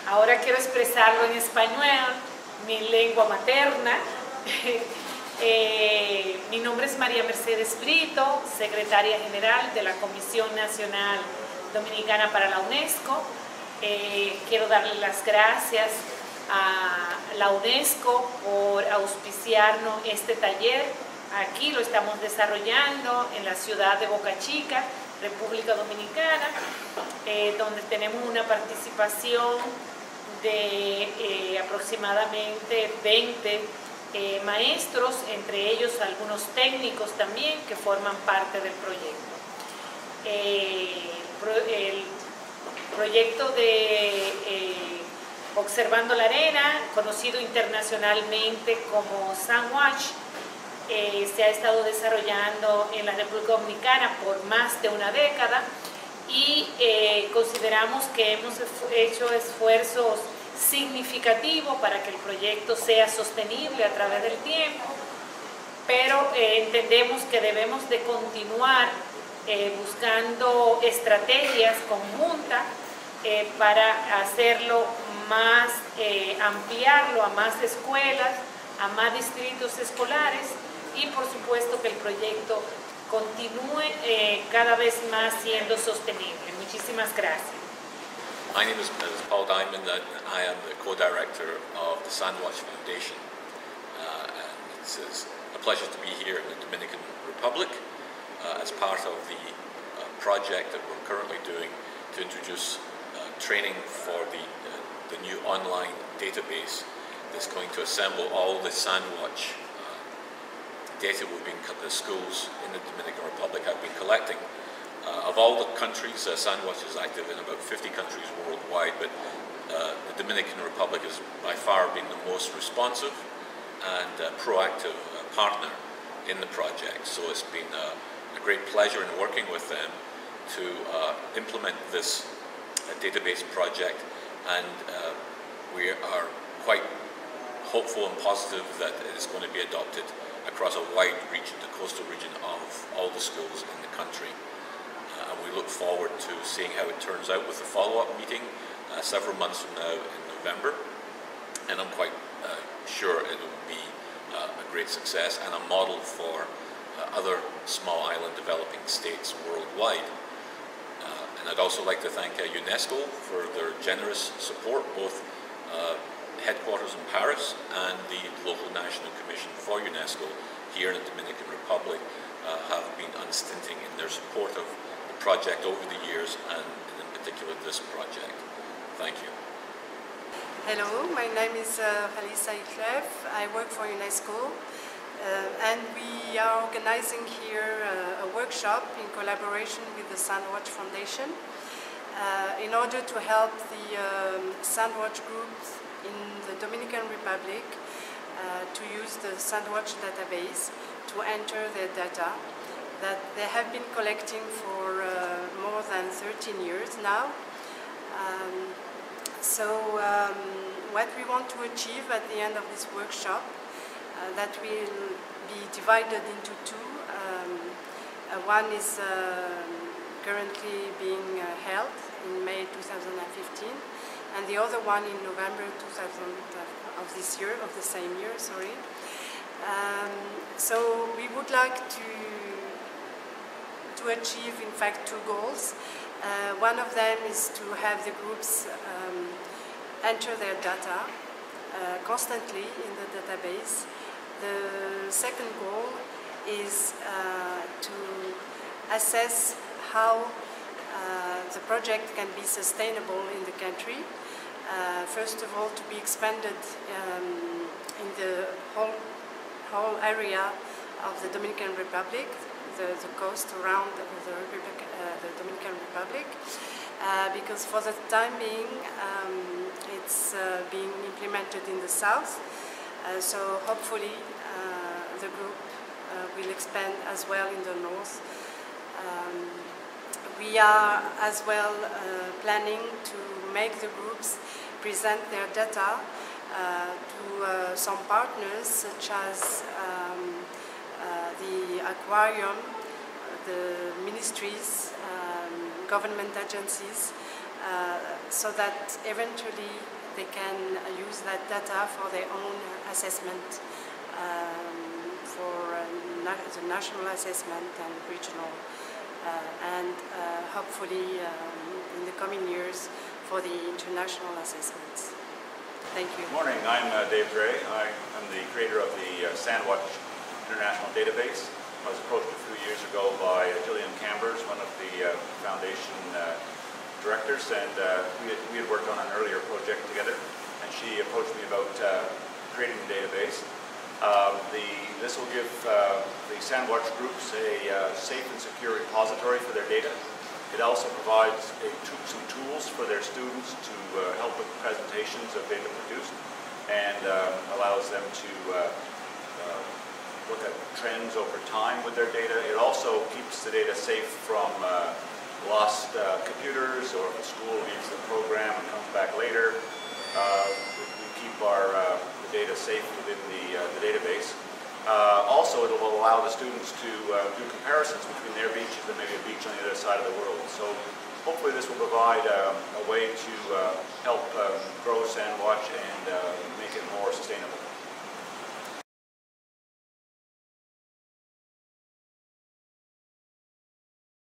Ahora quiero expresarlo en español, mi lengua materna. Mi nombre es María Mercedes Brito, secretaria general de la Comisión Nacional Dominicana para la UNESCO. Quiero darle las gracias a la UNESCO por auspiciarnos este taller. Aquí lo estamos desarrollando en la ciudad de Boca Chica, República Dominicana, donde tenemos una participación de aproximadamente 20 maestros, entre ellos algunos técnicos también que forman parte del proyecto. El proyecto de Observando la Arena, conocido internacionalmente como Sandwatch, se ha estado desarrollando en la República Dominicana por más de una década y consideramos que hemos hecho esfuerzos significativo para que el proyecto sea sostenible a través del tiempo, pero entendemos que debemos de continuar buscando estrategias conjuntas para hacerlo más, ampliarlo a más escuelas, a más distritos escolares y por supuesto que el proyecto continúe cada vez más siendo sostenible. Muchísimas gracias. My name is Paul Diamond and I am the co-director of the Sandwatch Foundation. And it's a pleasure to be here in the Dominican Republic as part of the project that we're currently doing to introduce training for the new online database that's going to assemble all the Sandwatch data the schools in the Dominican Republic have been collecting. Of all the countries, Sandwatch is active in about 50 countries worldwide, but the Dominican Republic has by far been the most responsive and proactive partner in the project. So it's been a great pleasure in working with them to implement this database project, and we are quite hopeful and positive that it is going to be adopted across a wide region, the coastal region of all the schools in the country. And we look forward to seeing how it turns out with the follow-up meeting several months from now in November. And I'm quite sure it will be a great success and a model for other small island developing states worldwide. And I'd also like to thank UNESCO for their generous support, both headquarters in Paris and the local National Commission for UNESCO here in the Dominican Republic have been unstinting in their support of the project over the years, and in particular this project. Thank you. Hello, my name is Alisa Iklef. I work for UNESCO and we are organizing here a workshop in collaboration with the Sandwatch Foundation in order to help the Sandwatch groups in the Dominican Republic to use the Sandwatch database to enter their data that they have been collecting for more than 13 years now. What we want to achieve at the end of this workshop, that will be divided into two. One is currently being held in May 2015, and the other one in November 2000 of this year, of the same year, sorry. So we would like to achieve, in fact, two goals. One of them is to have the groups enter their data constantly in the database. The second goal is to assess how the project can be sustainable in the country. First of all, to be expanded in the whole area of the Dominican Republic, the coast around the Dominican Republic, because for the time being it's being implemented in the south, so hopefully the group will expand as well in the north. We are as well planning to make the groups present their data to some partners such as the aquarium, the ministries, government agencies, so that eventually they can use that data for their own assessment, for the national assessment and regional, and hopefully in the coming years for the international assessments. Thank you. Good morning, I'm Dave Gray. I'm the creator of the Sandwatch International Database. I was approached a few years ago by Gillian Cambers, one of the foundation directors, and we had worked on an earlier project together, and she approached me about creating the database. This will give the Sandwatch groups a safe and secure repository for their data. It also provides some tools for their students to help with presentations of data produced, and allows them to look at trends over time with their data. It also keeps the data safe from lost computers, or if a school leaves the program and comes back later. We keep the data safe within the database. Also, it will allow the students to do comparisons between their beaches and maybe a beach on the other side of the world. So hopefully this will provide a way to help grow Sandwatch and make it more sustainable.